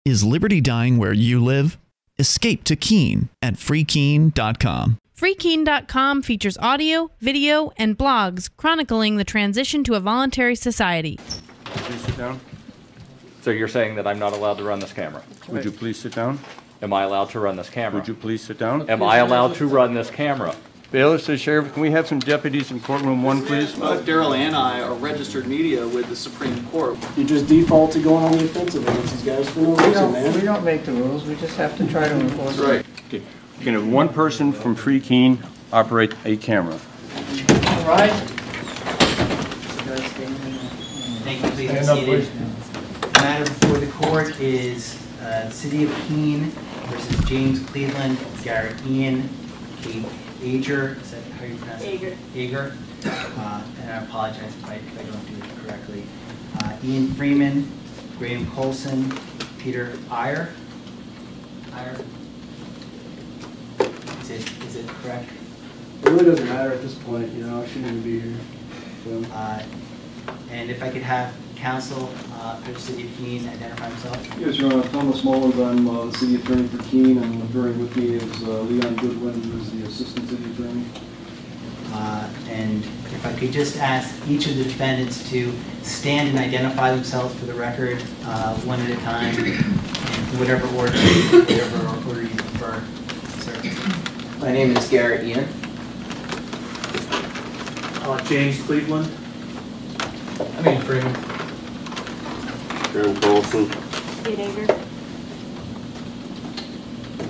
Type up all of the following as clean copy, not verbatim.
Is liberty dying where you live? Escape to Keene at freekeene.com. FreeKeene.com features audio, video, and blogs chronicling the transition to a voluntary society. Please sit down. So you're saying that I'm not allowed to run this camera? Would you please sit down? Am I allowed to run this camera? Would you please sit down? Am I allowed to run this camera? Bailiff says, Sheriff, can we have some deputies in courtroom 1, please? Both Daryl and I are registered media with the Supreme Court. You just default to going on the offensive against these guys for no reason, man. We don't make the rules, we just have to try to enforce them. Right. Okay. You can have one person from Free Keene operate a camera. All right. Thank you, please be seated. The matter before the court is City of Keene versus James Cleveland, Garrett Ian, Kate Ager, is that how you pronounce it? Ager. And I apologize if I don't do it correctly. Ian Freeman, Graham Colson, Peter Iyer. Is it correct? It really doesn't matter at this point, you know, I shouldn't even be here. So. And if I could have counsel for the City of Keene identify himself. Yes, Your Honor, Thomas Mullins, I'm the city attorney for Keene, and appearing with me is Leon Goodwin, who is the assistant city attorney. And if I could just ask each of the defendants to stand and identify themselves for the record, one at a time, in whatever order you prefer, sir. My name is Garrett Ian. James Cleveland. I'm Ian Freeman. Graham Colson. Kate Ager.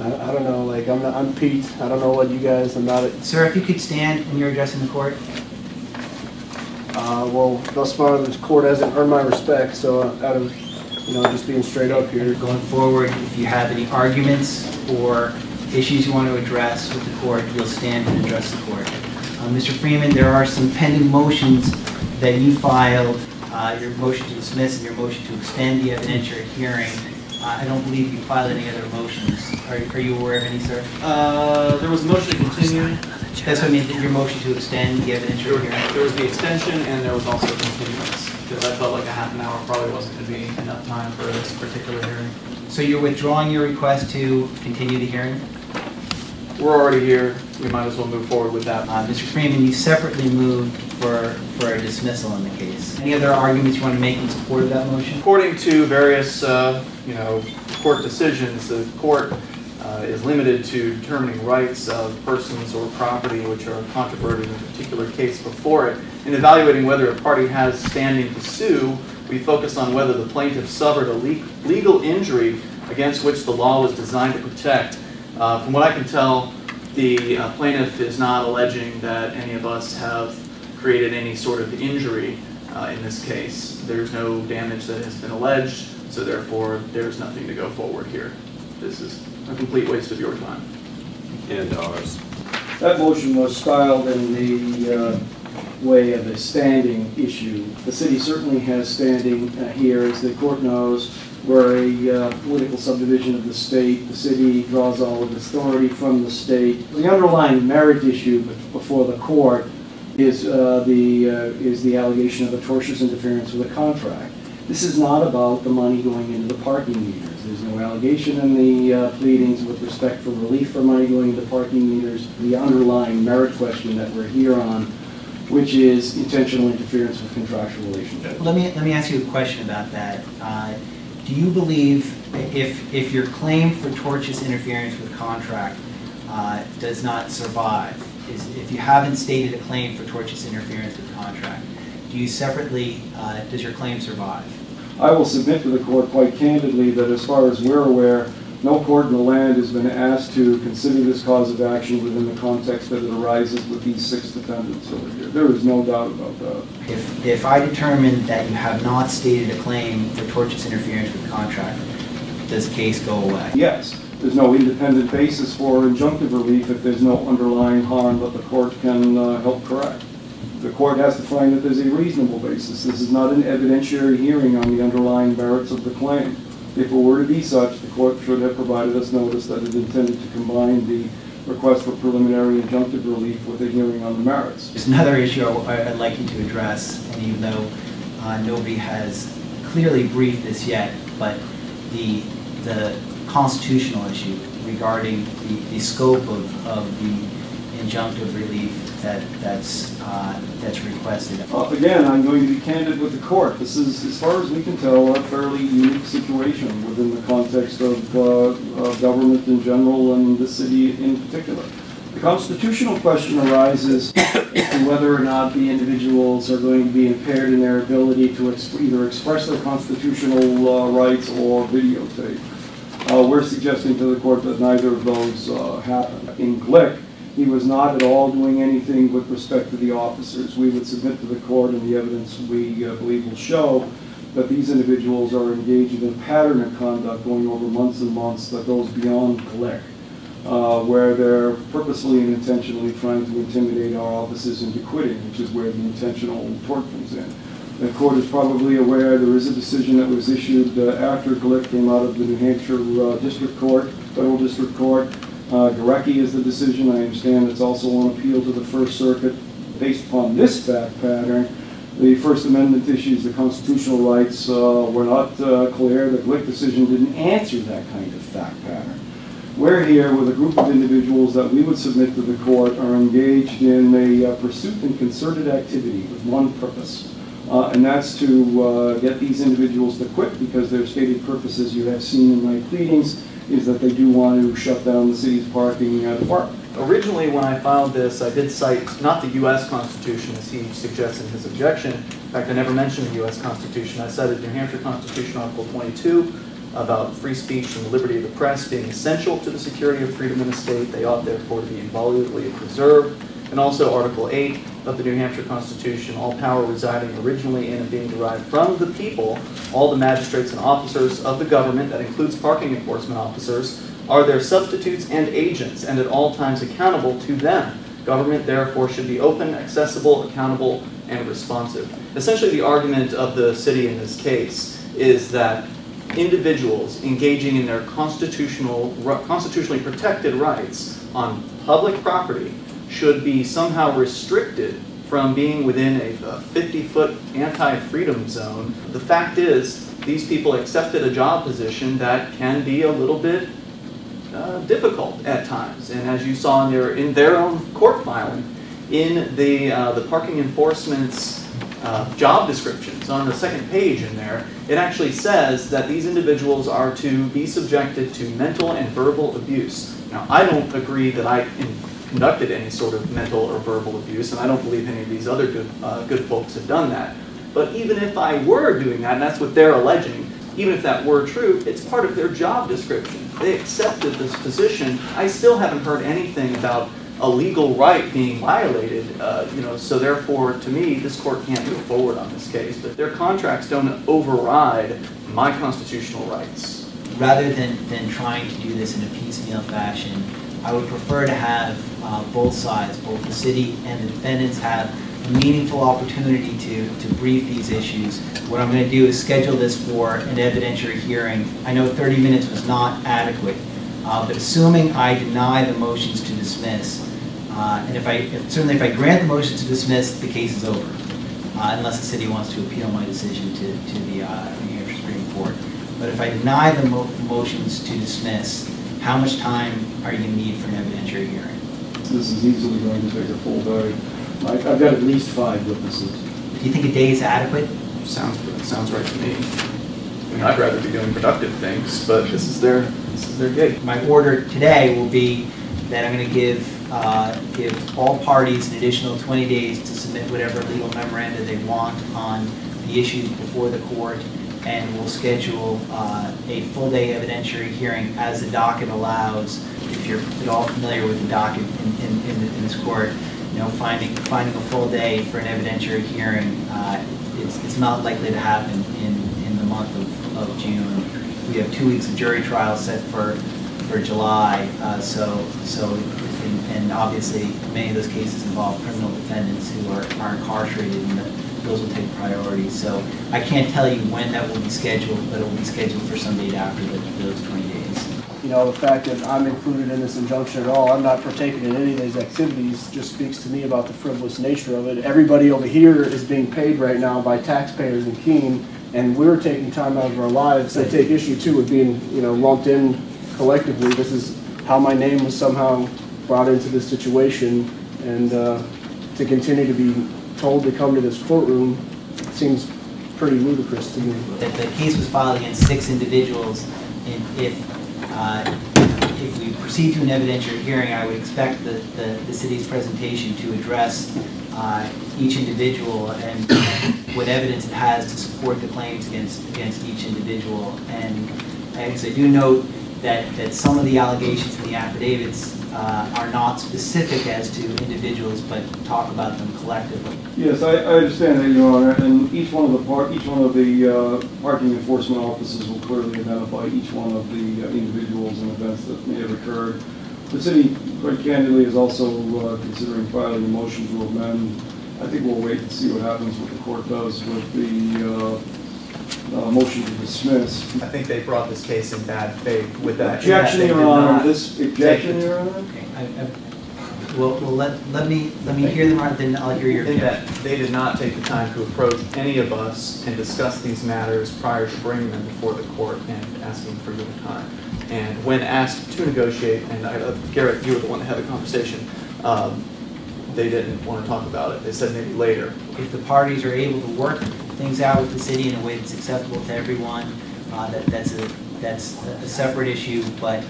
I don't know, like, I'm Pete, I don't know what you guys, I'm not, Sir, if you could stand when you're addressing the court. well, thus far, the court hasn't earned my respect, so out of, you know, just being straight up here. Going forward, if you have any arguments or issues you want to address with the court, you'll stand and address the court. Mr. Freeman, there are some pending motions that you filed, your motion to dismiss and your motion to extend the evidentiary hearing. I don't believe you filed any other motions. Are you aware of any, sir? There was a motion to continue. That's what I mean, your motion to extend the evidentiary hearing. There was the extension and there was also continuance, because I felt like a half an hour probably wasn't going to be enough time for this particular hearing. So you're withdrawing your request to continue the hearing? We're already here. We might as well move forward with that. Mr. Freeman, you separately moved for a dismissal in the case. Any other arguments you want to make in support of that motion? According to various, court decisions, the court is limited to determining rights of persons or property which are controverted in a particular case before it. In evaluating whether a party has standing to sue, we focus on whether the plaintiff suffered a legal injury against which the law was designed to protect. From what I can tell, the plaintiff is not alleging that any of us have created any sort of injury in this case. There's no damage that has been alleged, so therefore there's nothing to go forward here. This is a complete waste of your time. And ours. That motion was styled in the way of a standing issue. The city certainly has standing here, as the court knows. We're a political subdivision of the state. The city draws all of its authority from the state. The underlying merit issue before the court is the allegation of a tortious interference with a contract. This is not about the money going into the parking meters. There's no allegation in the pleadings with respect for relief for money going into parking meters. The underlying merit question that we're here on, which is intentional interference with contractual relationships. Let me ask you a question about that. Do you believe if your claim for tortious interference with contract does not survive, if you haven't stated a claim for tortious interference with contract, do you separately, does your claim survive? I will submit to the court quite candidly that as far as we're aware, no court in the land has been asked to consider this cause of action within the context that it arises with these 6 defendants over here. There is no doubt about that. If I determine that you have not stated a claim for tortious interference with contract, does the case go away? Yes. There's no independent basis for injunctive relief if there's no underlying harm that the court can help correct. The court has to find that there's a reasonable basis. This is not an evidentiary hearing on the underlying merits of the claim. If it were to be such, the court should have provided us notice that it intended to combine the request for preliminary injunctive relief with a hearing on the merits. There's another issue I'd like you to address, and even though nobody has clearly briefed this yet, but the the constitutional issue regarding the scope of the injunctive relief that's requested. Again, I'm going to be candid with the court. This is, as far as we can tell, a fairly unique situation within the context of government in general and the city in particular. The constitutional question arises as to whether or not the individuals are going to be impaired in their ability to either express their constitutional rights or videotape. We're suggesting to the court that neither of those happen. In Glick, he was not at all doing anything with respect to the officers. We would submit to the court, and the evidence we believe will show that these individuals are engaged in a pattern of conduct going over months and months that goes beyond Glick, where they're purposely and intentionally trying to intimidate our officers into quitting, which is where the intentional tort comes in. The court is probably aware there is a decision that was issued after Glick came out of the New Hampshire District Court, Federal District Court. Garecki is the decision. I understand it's also on appeal to the First Circuit. Based upon this fact pattern, the First Amendment issues, the constitutional rights were not clear. The Glick decision didn't answer that kind of fact pattern. We're here with a group of individuals that we would submit to the court are engaged in a pursuit and concerted activity with one purpose, and that's to get these individuals to quit, because their stated purpose, as you have seen in my pleadings, is that they do want to shut down the city's parking department. Originally, when I filed this, I did cite not the U.S. Constitution, as he suggests in his objection. In fact, I never mentioned the U.S. Constitution. I cited New Hampshire Constitution, Article 22, about free speech and the liberty of the press being essential to the security of freedom in the state. They ought, therefore, to be inviolably preserved. And also Article 8 of the New Hampshire Constitution, all power residing originally in and being derived from the people, all the magistrates and officers of the government, that includes parking enforcement officers, are their substitutes and agents, and at all times accountable to them. Government, therefore, should be open, accessible, accountable, and responsive. Essentially, the argument of the city in this case is that individuals engaging in their constitutionally protected rights on public property should be somehow restricted from being within a 50-foot anti-freedom zone. The fact is, these people accepted a job position that can be a little bit difficult at times. And as you saw in their own court filing, in the parking enforcement's job descriptions on the second page in there, it actually says that these individuals are to be subjected to mental and verbal abuse. Now, I don't agree that I conducted any sort of mental or verbal abuse, and I don't believe any of these other good folks have done that. But even if I were doing that, and that's what they're alleging, even if that were true, it's part of their job description. They accepted this position. I still haven't heard anything about a legal right being violated, so therefore, to me, this court can't move forward on this case. But their contracts don't override my constitutional rights. Rather than trying to do this in a piecemeal fashion, I would prefer to have both sides, both the city and the defendants, have a meaningful opportunity to brief these issues. What I'm going to do is schedule this for an evidentiary hearing. I know 30 minutes was not adequate, but assuming I deny the motions to dismiss, and certainly if I grant the motion to dismiss, the case is over, unless the city wants to appeal my decision to the New Hampshire Supreme Court. But if I deny the motions to dismiss, how much time are you going to need for an evidentiary hearing? This is easily going to take a full day. I've got at least 5 witnesses. Do you think a day is adequate? Sounds right to me. I mean, I'd rather be doing productive things, but this is their gig. My order today will be that I'm going to give all parties an additional 20 days to submit whatever legal memoranda they want on the issues before the court, and we'll schedule a full-day evidentiary hearing as the docket allows. If you're at all familiar with the docket in this court, finding a full day for an evidentiary hearing, it's not likely to happen in the month of June. We have 2 weeks of jury trial set for July, and obviously many of those cases involve criminal defendants who are incarcerated, and those will take priority. So I can't tell you when that will be scheduled, but it will be scheduled for some date after those 20 days. The fact that I'm included in this injunction at all, I'm not partaking in any of these activities, just speaks to me about the frivolous nature of it. Everybody over here is being paid right now by taxpayers in Keene and we're taking time out of our lives. I take issue too with being, lumped in collectively. This is how my name was somehow brought into this situation, and to continue to be told to come to this courtroom seems pretty ludicrous to me. The case was filed against 6 individuals, and if we proceed to an evidentiary hearing, I would expect the city's presentation to address each individual and what evidence it has to support the claims against each individual. And as I do note that some of the allegations in the affidavits are not specific as to individuals, but talk about them collectively. Yes, I understand that, Your Honor, and each one of the parking enforcement officers will clearly identify each one of the individuals and events that may have occurred. The city, quite candidly, is also considering filing a motion to amend. I think we'll wait and see what happens, what the court does with the motion to dismiss. I think they brought this case in bad faith with that. Objection, Your Honor. This objection, Your Honor. Okay. Well, let me hear them out, then I'll hear your I think objection. that they did not take the time to approach any of us and discuss these matters prior to bringing them before the court and asking for given time. And when asked to negotiate, and Garrett, you were the one that had the conversation, they didn't want to talk about it. They said maybe later. If the parties are able to work things out with the city in a way that's acceptable to everyone, that's a separate issue. But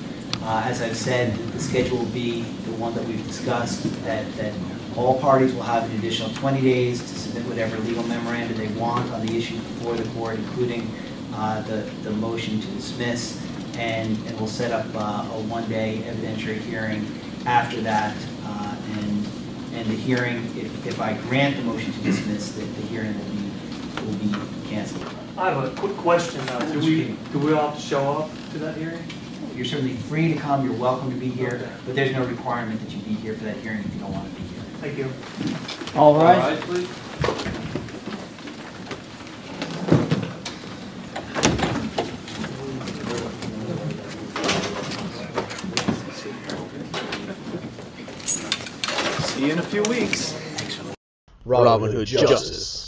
as I've said, the schedule will be the one that we've discussed, that all parties will have an additional 20 days to submit whatever legal memoranda they want on the issue before the court, including the motion to dismiss, and we'll set up a one-day evidentiary hearing after that, and the hearing, if I grant the motion to dismiss, the hearing will be canceled. I have a quick question. Do we all have to show up to that hearing? You're certainly free to come. You're welcome to be here, but there's no requirement that you be here for that hearing if you don't want to be here. Thank you. All right. Please. See you in a few weeks. Robin Hood Justice.